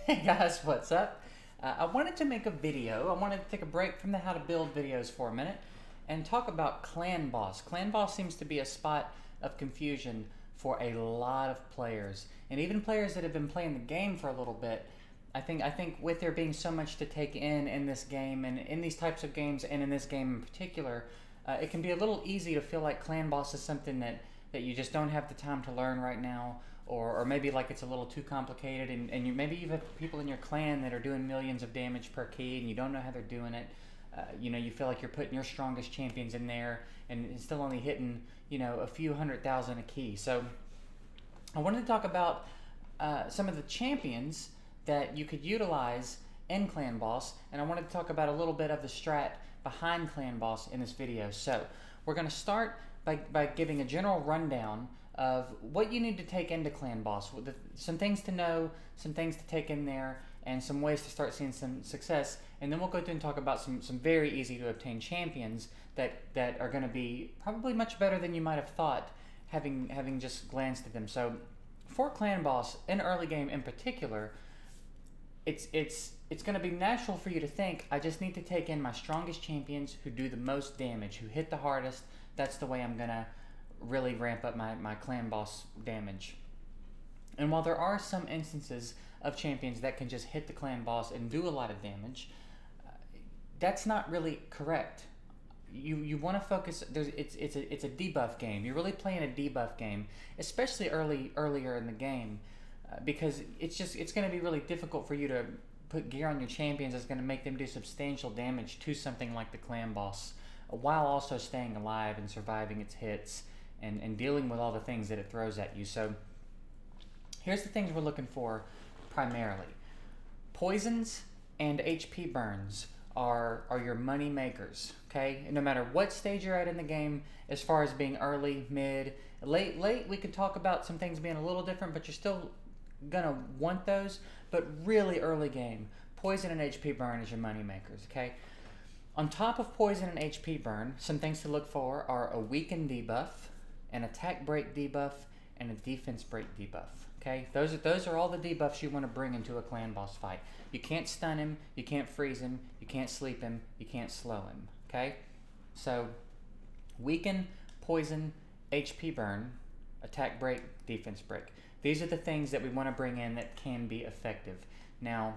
Hey guys, what's up? I wanted to make a video. I wanted to take a break from the how to build videos for a minute and talk about Clan Boss. Clan Boss seems to be a spot of confusion for a lot of players, and even players that have been playing the game for a little bit. I think with there being so much to take in this game and in these types of games and in this game in particular, it can be a little easy to feel like Clan Boss is something that you just don't have the time to learn right now, or maybe like it's a little too complicated, and maybe you have people in your clan that are doing millions of damage per key and you don't know how they're doing it. You feel like you're putting your strongest champions in there and still only hitting, a few 100,000 a key. So I wanted to talk about some of the champions that you could utilize in Clan Boss, and I wanted to talk about a little bit of the strat behind Clan Boss in this video. So we're going to start by giving a general rundown of what you need to take into Clan Boss, some things to know, some things to take in there, and some ways to start seeing some success. And then we'll go through and talk about some very easy to obtain champions that are going to be probably much better than you might have thought having just glanced at them. So for Clan Boss in early game in particular, it's going to be natural for you to think, I just need to take in my strongest champions who do the most damage, who hit the hardest. That's the way I'm going to really ramp up my Clan Boss damage. And while there are some instances of champions that can just hit the Clan Boss and do a lot of damage, that's not really correct. You want to focus. It's a debuff game. You're really playing a debuff game, especially earlier in the game, because it's going to be really difficult for you to put gear on your champions that's going to make them do substantial damage to something like the Clan Boss, while also staying alive and surviving its hits and dealing with all the things that it throws at you. So here's the things we're looking for primarily. Poisons and HP burns are your money makers, okay? And no matter what stage you're at in the game, as far as being early, mid, late, we could talk about some things being a little different, but you're still gonna want those. But really early game, poison and HP burn is your money makers, okay? On top of poison and HP burn, some things to look for are a weaken debuff, an attack break debuff, and a defense break debuff. Okay, those are all the debuffs you want to bring into a Clan Boss fight. You can't stun him, you can't freeze him, you can't sleep him, you can't slow him. Okay, so weaken, poison, HP burn, attack break, defense break. These are the things that we want to bring in that can be effective. Now,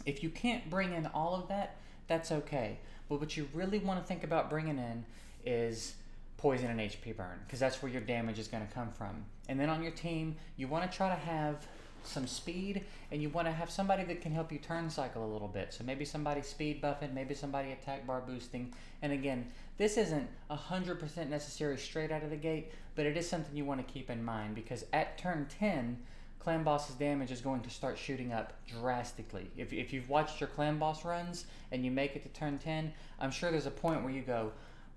if you can't bring in all of that, that's okay. But what you really want to think about bringing in is poison and HP burn, because that's where your damage is going to come from. And then on your team, you want to try to have some speed, and you want to have somebody that can help you turn cycle a little bit. So maybe somebody speed buffing, maybe somebody attack bar boosting. And again, this isn't 100% necessary straight out of the gate, but it is something you want to keep in mind, because at turn 10, Clan Boss's damage is going to start shooting up drastically. If you've watched your Clan Boss runs and you make it to turn 10, I'm sure there's a point where you go,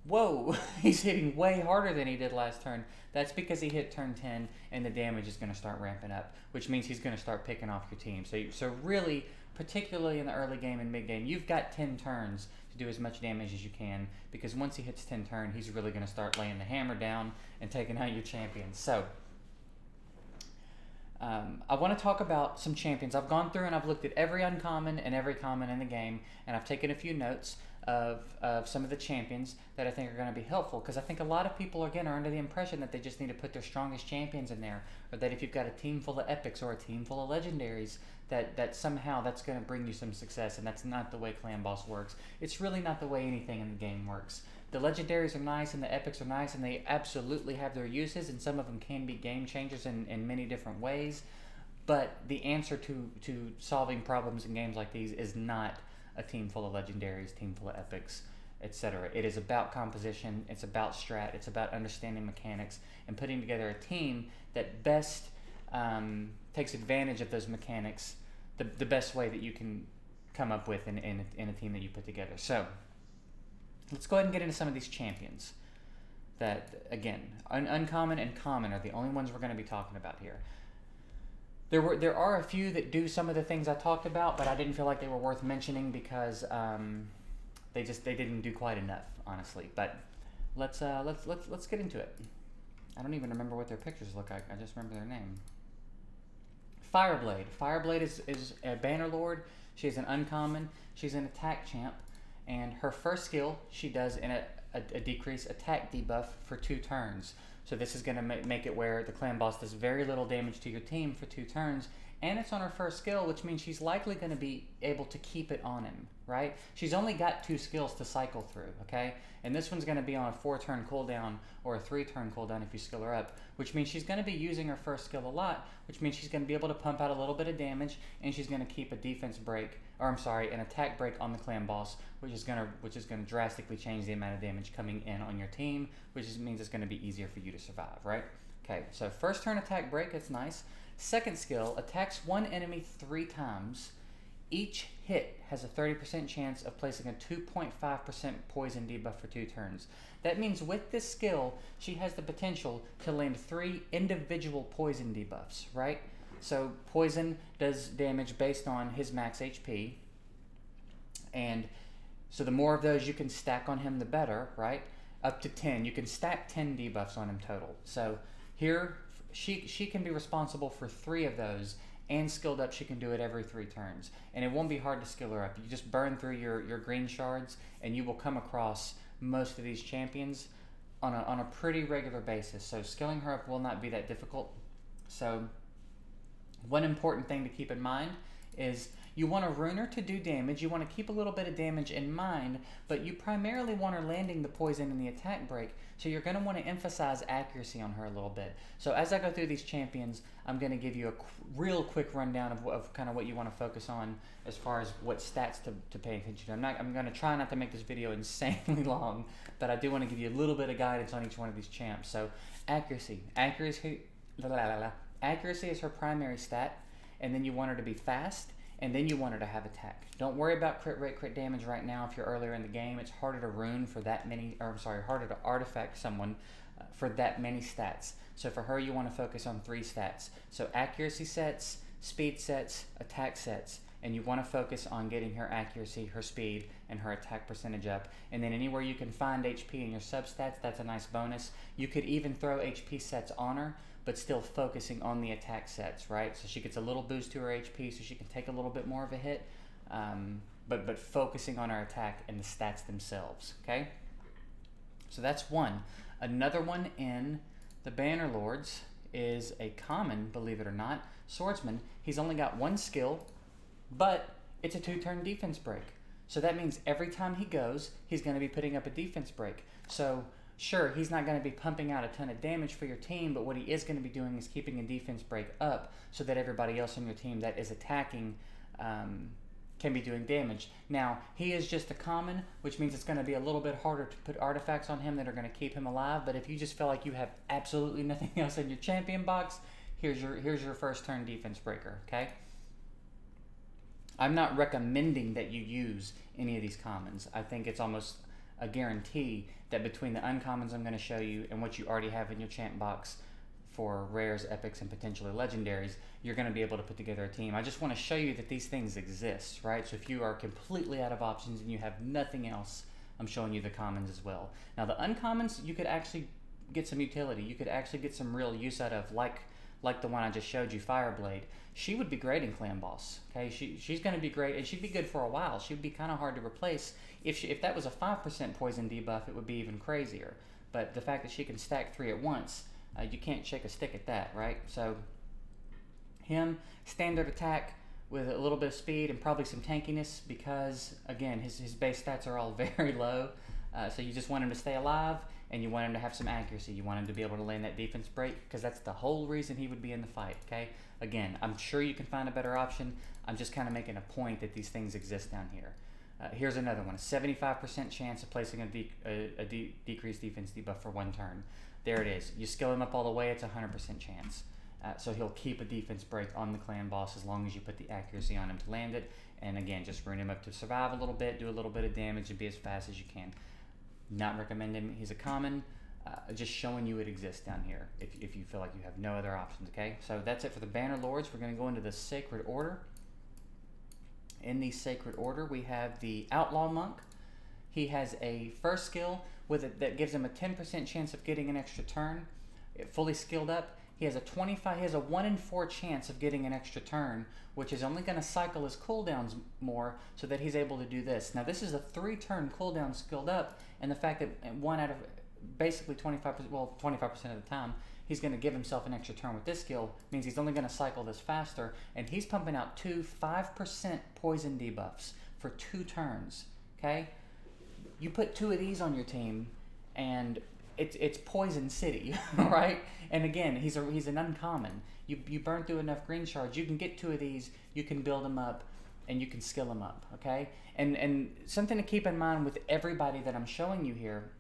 whoa, he's hitting way harder than he did last turn. That's because he hit turn 10 and the damage is going to start ramping up, which means he's going to start picking off your team. So really, particularly in the early game and mid game, you've got 10 turns to do as much damage as you can, because once he hits 10 turn, he's really going to start laying the hammer down and taking out your champions. So I want to talk about some champions. I've gone through and I've looked at every uncommon and every common in the game, and I've taken a few notes of some of the champions that I think are going to be helpful, because I think a lot of people, again, are under the impression that they just need to put their strongest champions in there, or that if you've got a team full of epics or a team full of legendaries, that somehow that's going to bring you some success, and that's not the way Clan Boss works. It's really not the way anything in the game works. The legendaries are nice and the epics are nice, and they absolutely have their uses, and some of them can be game changers in many different ways, but the answer to solving problems in games like these is not a team full of legendaries, team full of epics, etc. It is about composition, it's about strat, it's about understanding mechanics and putting together a team that best takes advantage of those mechanics the best way that you can come up with in a team that you put together. So let's go ahead and get into some of these champions that, again, uncommon and common are the only ones we're going to be talking about here. There are a few that do some of the things I talked about, but I didn't feel like they were worth mentioning because they didn't do quite enough, honestly. But let's get into it. I don't even remember what their pictures look like. I just remember their name. Fireblade. Fireblade is a banner lord. She's an uncommon. She's an attack champ. And her first skill, she does in a decreased attack debuff for 2 turns. So this is going to make it where the clan boss does very little damage to your team for 2 turns. And it's on her first skill, which means she's likely going to be able to keep it on him, right? She's only got 2 skills to cycle through, okay? And this one's going to be on a 4-turn cooldown or a 3-turn cooldown if you skill her up, which means she's going to be using her first skill a lot, which means she's going to be able to pump out a little bit of damage, and she's going to keep a defense break, or I'm sorry, an attack break on the clan boss, which is going to drastically change the amount of damage coming in on your team, which means it's going to be easier for you to survive, right? Okay, so first turn attack break, it's nice. Second skill, attacks one enemy 3 times. Each hit has a 30% chance of placing a 2.5% poison debuff for 2 turns. That means with this skill, she has the potential to land 3 individual poison debuffs, right? So poison does damage based on his max HP. And so the more of those you can stack on him, the better, right? Up to 10. You can stack 10 debuffs on him total. So here, she can be responsible for 3 of those, and skilled up she can do it every 3 turns. And it won't be hard to skill her up. You just burn through your green shards, and you will come across most of these champions on a pretty regular basis. So skilling her up will not be that difficult. So one important thing to keep in mind is you want a runer to do damage. You want to keep a little bit of damage in mind, but you primarily want her landing the poison and the attack break. So you're going to want to emphasize accuracy on her a little bit. So as I go through these champions, I'm going to give you a real quick rundown of kind of what you want to focus on as far as what stats to pay attention to. I'm going to try not to make this video insanely long, but I do want to give you a little bit of guidance on each one of these champs. So accuracy. Accuracy is her primary stat, and then you want her to be fast, and then you want her to have attack. Don't worry about crit rate, crit damage right now if you're earlier in the game. It's harder to rune for that many, or I'm sorry, harder to artifact someone for that many stats. So for her, you want to focus on 3 stats. So accuracy sets, speed sets, attack sets, and you want to focus on getting her accuracy, her speed, and her attack percentage up. And then anywhere you can find HP in your substats, that's a nice bonus. You could even throw HP sets on her, but still focusing on the attack sets, right? So she gets a little boost to her HP, so she can take a little bit more of a hit, but focusing on her attack and the stats themselves, okay? So that's one. Another one in the Banner Lords is a common, believe it or not, swordsman. He's only got 1 skill, but it's a 2-turn defense break. So that means every time he goes, he's going to be putting up a defense break. So sure, he's not going to be pumping out a ton of damage for your team, but what he is going to be doing is keeping a defense break up so that everybody else on your team that is attacking can be doing damage. Now, he is just a common, which means it's going to be a little bit harder to put artifacts on him that are going to keep him alive, but if you just feel like you have absolutely nothing else in your champion box, here's your first turn defense breaker, okay? I'm not recommending that you use any of these commons. I think it's almost a guarantee that between the uncommons I'm going to show you and what you already have in your champ box for rares, epics, and potentially legendaries, you're going to be able to put together a team. I just want to show you that these things exist, right? So if you are completely out of options and you have nothing else, I'm showing you the commons as well. Now the uncommons, you could actually get some utility. You could actually get some real use out of, like the one I just showed you, Fireblade. She would be great in Clan Boss. Okay, she's going to be great, and she'd be good for a while. She would be kind of hard to replace. If that was a 5% poison debuff, it would be even crazier. But the fact that she can stack 3 at once, you can't shake a stick at that, right? So him, standard attack with a little bit of speed and probably some tankiness because, again, his base stats are all very low. So you just want him to stay alive, and you want him to have some accuracy. You want him to be able to land that defense break because that's the whole reason he would be in the fight, okay? Again, I'm sure you can find a better option. I'm just kind of making a point that these things exist down here. Here's another one, a 75% chance of placing a decreased defense debuff for 1 turn. There it is. You skill him up all the way, it's a 100% chance. So he'll keep a defense break on the clan boss as long as you put the accuracy on him to land it. And again, just rune him up to survive a little bit, do a little bit of damage, and be as fast as you can. Not recommending he's a common, just showing you it exists down here if you feel like you have no other options, okay? So that's it for the Banner Lords. We're going to go into the Sacred Order. In the Sacred Order, we have the Outlaw Monk. He has a first skill with it that gives him a 10% chance of getting an extra turn. Fully skilled up, he has a 1 in 4 chance of getting an extra turn, which is only going to cycle his cooldowns more so that he's able to do this. Now this is a 3-turn cooldown skilled up, and the fact that 1 out of basically 25%, well 25% of the time, he's going to give himself an extra turn with this skill means he's only going to cycle this faster, and he's pumping out 2 5% poison debuffs for 2 turns. Okay, you put 2 of these on your team, and it's Poison City, right? And again, he's an uncommon. You burn through enough green shards, you can get 2 of these, you can build them up, and you can skill them up. Okay, and something to keep in mind with everybody that I'm showing you here.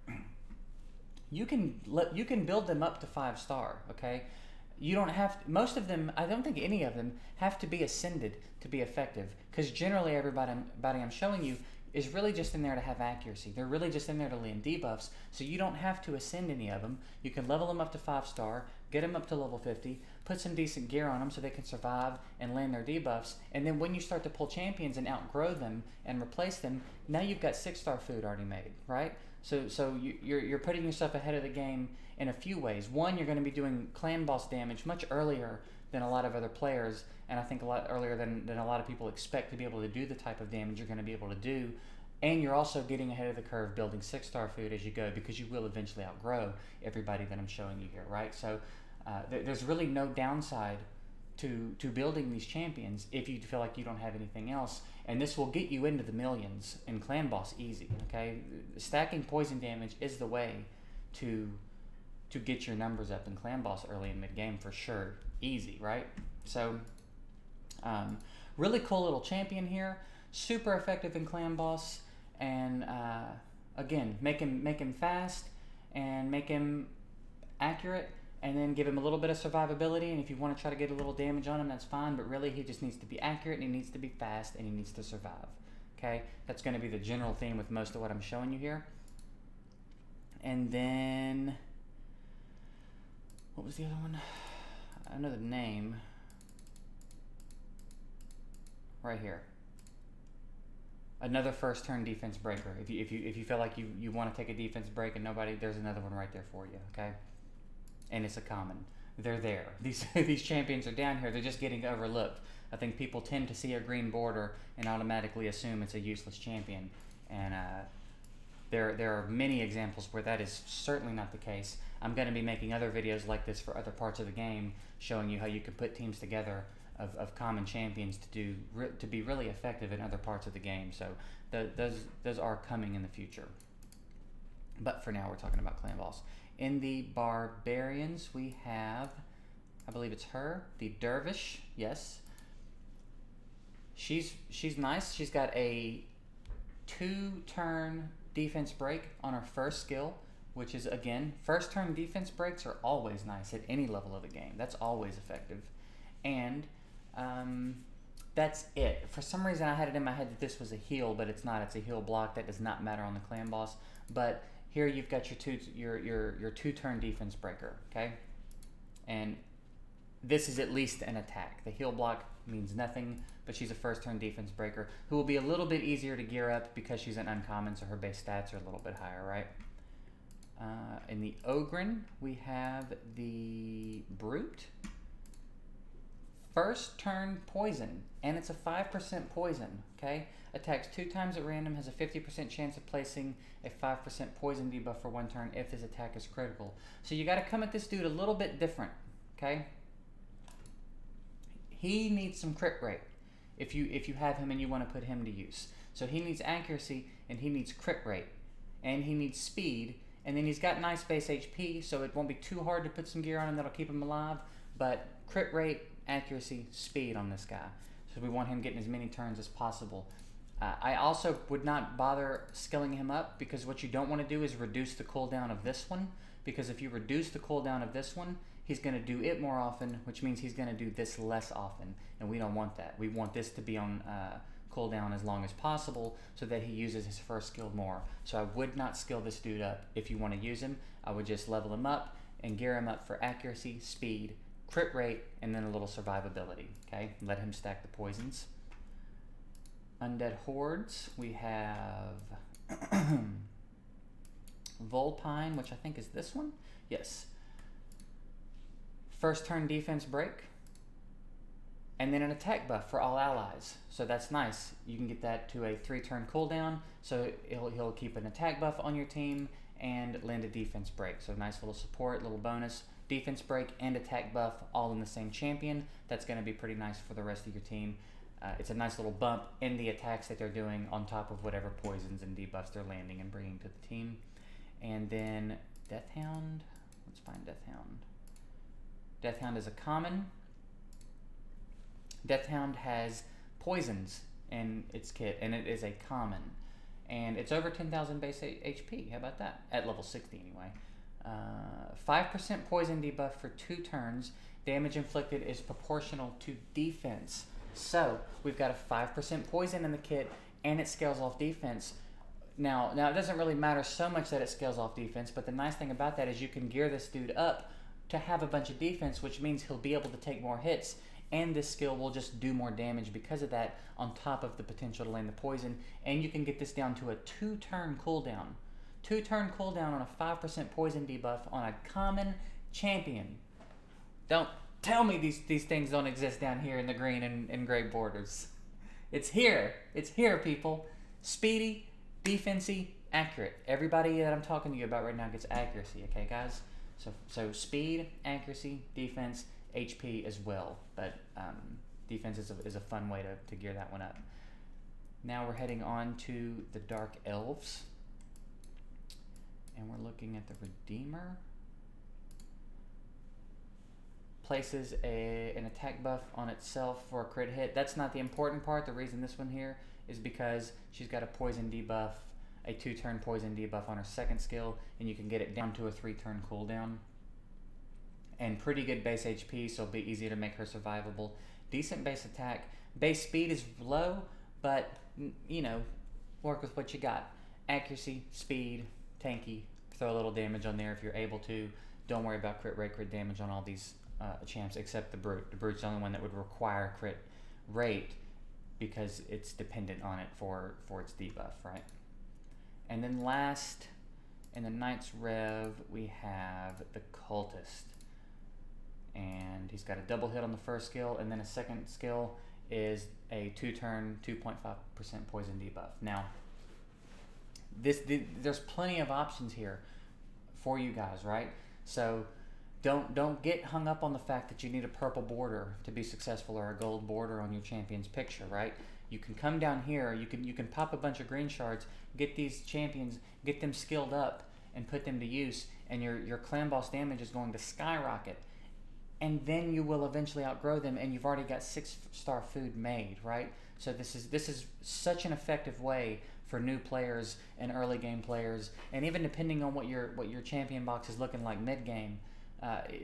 You can build them up to 5-star, okay? You don't have to, most of them, I don't think any of them have to be ascended to be effective, because generally everybody I'm showing you is really just in there to have accuracy. They're really just in there to land debuffs, so you don't have to ascend any of them. You can level them up to 5-star, get them up to level 50, put some decent gear on them so they can survive and land their debuffs, and then when you start to pull champions and outgrow them and replace them, now you've got 6-star food already made, right? So you're putting yourself ahead of the game in a few ways. One, you're going to be doing clan boss damage much earlier than a lot of other players, and I think a lot earlier than a lot of people expect to be able to do the type of damage you're going to be able to do. And you're also getting ahead of the curve building 6-star food as you go, because you will eventually outgrow everybody that I'm showing you here, right? So there's really no downside to building these champions if you feel like you don't have anything else, and this will get you into the millions in clan boss easy. Okay, stacking poison damage is the way to get your numbers up in clan boss early and mid game for sure. Easy, right? So really cool little champion here, super effective in clan boss, and again, make him fast and make him accurate, and then give him a little bit of survivability, and if you want to try to get a little damage on him, that's fine, but really he just needs to be accurate, and he needs to be fast, and he needs to survive. Okay, that's going to be the general theme with most of what I'm showing you here. And then, what was the other one? I know the name. Right here. Another 1st-turn defense breaker. If you feel like you want to take a defense break and nobody, there's another one right there for you. Okay. And it's a common. They're there. These champions are down here. They're just getting overlooked. I think people tend to see a green border and automatically assume it's a useless champion. And there are many examples where that is certainly not the case. I'm going to be making other videos like this for other parts of the game, showing you how you can put teams together of common champions to be really effective in other parts of the game. So those are coming in the future. But for now, we're talking about clan boss. In the barbarians, we have, I believe it's her, the dervish. Yes, she's nice. She's got a 2-turn defense break on her 1st skill, which is, again, 1st-turn defense breaks are always nice at any level of the game. That's always effective. And that's it. For some reason, I had it in my head that this was a heal, but it's not. It's a heal block. That does not matter on the clan boss. But here you've got your 2-turn defense breaker, okay? And this is at least an attack. The heal block means nothing, but she's a 1st-turn defense breaker who will be a little bit easier to gear up because she's an uncommon, so her base stats are a little bit higher, right? In the Ogren, we have the Brute. 1st-turn poison, and it's a 5% poison, okay? Attacks 2 times at random, has a 50% chance of placing a 5% poison debuff for 1 turn if his attack is critical. So you got to come at this dude a little bit different, okay? He needs some crit rate if you have him and you want to put him to use. So he needs accuracy, and he needs crit rate, and he needs speed, and then he's got nice base HP, so it won't be too hard to put some gear on him that'll keep him alive, but crit rate, accuracy, speed on this guy. So we want him getting as many turns as possible. I also would not bother skilling him up, because what you don't want to do is reduce the cooldown of this one, because if you reduce the cooldown of this one, he's going to do it more often, which means he's going to do this less often, and we don't want that. We want this to be on cooldown as long as possible so that he uses his 1st skill more. So I would not skill this dude up. If you want to use him, I would just level him up and gear him up for accuracy, speed, crit rate, and then a little survivability. Okay, let him stack the poisons. Undead Hordes, we have Volpine, which I think is this one. Yes. first turn defense break, and then an attack buff for all allies. So that's nice. You can get that to a 3-turn cooldown, so he'll keep an attack buff on your team and lend a defense break. So nice little support, little bonus. Defense break and attack buff all in the same champion. That's going to be pretty nice for the rest of your team. It's a nice little bump in the attacks that they're doing on top of whatever poisons and debuffs they're landing and bringing to the team. And then Deathhound. Let's find Deathhound. Deathhound is a common. Deathhound has poisons in its kit, and it is a common. And it's over 10,000 base HP. How about that? At level 60 anyway. 5% poison debuff for 2 turns. Damage inflicted is proportional to defense. So we've got a 5% poison in the kit, and it scales off defense. Now it doesn't really matter so much that it scales off defense, but the nice thing about that is you can gear this dude up to have a bunch of defense, which means he'll be able to take more hits, and this skill will just do more damage because of that, on top of the potential to land the poison. And you can get this down to a 2-turn cooldown. 2-turn cooldown on a 5% poison debuff on a common champion. Don't tell me these things don't exist down here in the green and gray borders. It's here. It's here, people. Speedy, defensey, accurate. Everybody that I'm talking to you about right now gets accuracy, okay, guys? So speed, accuracy, defense, HP as well. But defense is a fun way to gear that one up. Now we're heading on to the Dark Elves. And we're looking at the Redeemer. Places an attack buff on itself for a crit hit. That's not the important part. The reason this one here is because she's got a poison debuff, a 2-turn poison debuff on her second skill, and you can get it down to a 3-turn cooldown. And pretty good base HP, so it'll be easy to make her survivable. Decent base attack. Base speed is low, but, you know, work with what you got. Accuracy, speed, tanky. Throw a little damage on there if you're able to. Don't worry about crit rate, crit damage on all these champs except the Brute. The Brute's the only one that would require crit rate because it's dependent on it for its debuff, right? And then last, in the Knight's Rev, we have the Cultist. And he's got a double hit on the first skill, and then a second skill is a 2-turn, 2.5% poison debuff. Now, there's plenty of options here for you guys, right? So don't get hung up on the fact that you need a purple border to be successful or a gold border on your champion's picture, right? You can come down here, you can pop a bunch of green shards, get these champions, get them skilled up, and put them to use, and your clan boss damage is going to skyrocket. And then you will eventually outgrow them, and you've already got 6-star food made, right? So this is such an effective way for new players and early game players, and even depending on what your champion box is looking like mid game,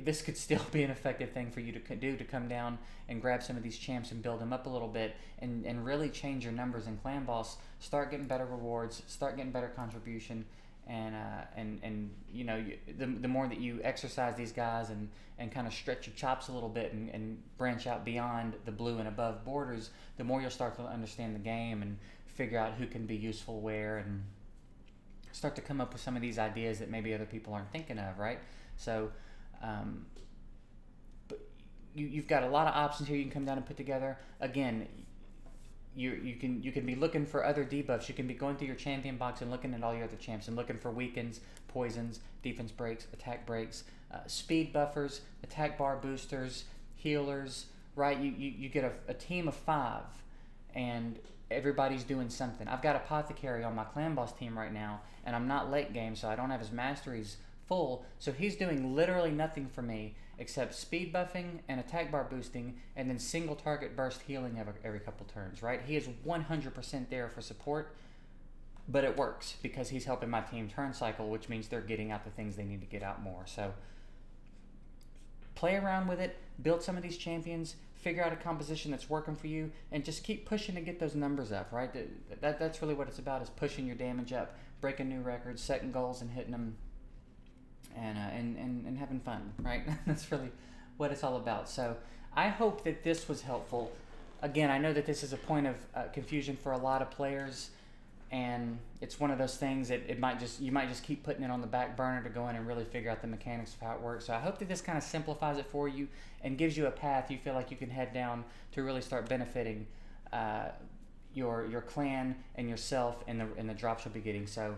this could still be an effective thing for you to do, to come down and grab some of these champs and build them up a little bit, and really change your numbers in clan boss. Start getting better rewards, start getting better contribution. And you know, the more that you exercise these guys and kind of stretch your chops a little bit and branch out beyond the blue and above borders, the more you'll start to understand the game and figure out who can be useful where, and start to come up with some of these ideas that maybe other people aren't thinking of, right? So but you've got a lot of options here you can come down and put together. Again, you can be looking for other debuffs. You can be going through your champion box and looking at all your other champs and looking for weakens, poisons, defense breaks, attack breaks, speed buffers, attack bar boosters, healers, right? You get a team of 5, and everybody's doing something. I've got Apothecary on my clan boss team right now, and I'm not late game, so I don't have his masteries full, so he's doing literally nothing for me except speed buffing and attack bar boosting, and then single target burst healing every couple turns, right? He is 100% there for support, but it works because he's helping my team turn cycle, which means they're getting out the things they need to get out more. So play around with it, build some of these champions, figure out a composition that's working for you, and just keep pushing to get those numbers up, right? That's really what it's about, is pushing your damage up, breaking new records, setting goals and hitting them, and having fun, right? That's really what it's all about. So I hope that this was helpful. Again, I know that this is a point of confusion for a lot of players. and it's one of those things that you might just keep putting it on the back burner to go in and really figure out the mechanics of how it works. So I hope that this kind of simplifies it for you and gives you a path you feel like you can head down to really start benefiting your clan and yourself and the drops you'll be getting. So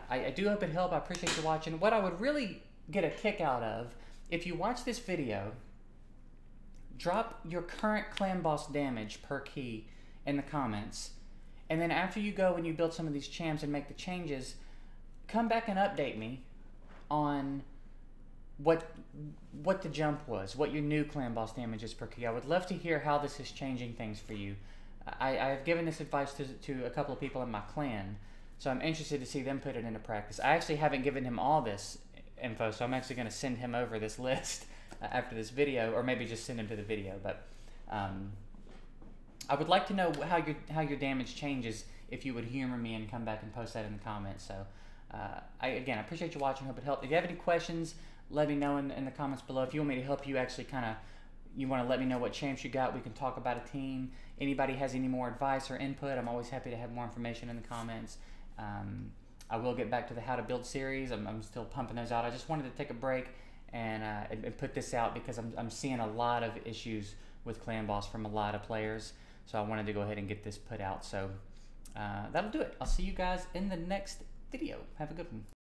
I do hope it helped. I appreciate you watching. What I would really get a kick out of, if you watch this video, drop your current clan boss damage per key in the comments. And then after you go and you build some of these champs and make the changes, come back and update me on what the jump was, what your new clan boss damage is per key. I would love to hear how this is changing things for you. I've given this advice to a couple of people in my clan, so I'm interested to see them put it into practice. I actually haven't given him all this info, so I'm actually going to send him over this list after this video, or maybe just send him to the video. But I would like to know how your damage changes if you would humor me and come back and post that in the comments. So again, I appreciate you watching. Hope it helped. If you have any questions, let me know in the comments below. If you want me to help you actually you want to let me know what champs you got, we can talk about a team. Anybody has any more advice or input, I'm always happy to have more information in the comments. I will get back to the how to build series. I'm still pumping those out. I just wanted to take a break and put this out because I'm seeing a lot of issues with clan boss from a lot of players. So I wanted to go ahead and get this put out. So that'll do it. I'll see you guys in the next video. Have a good one.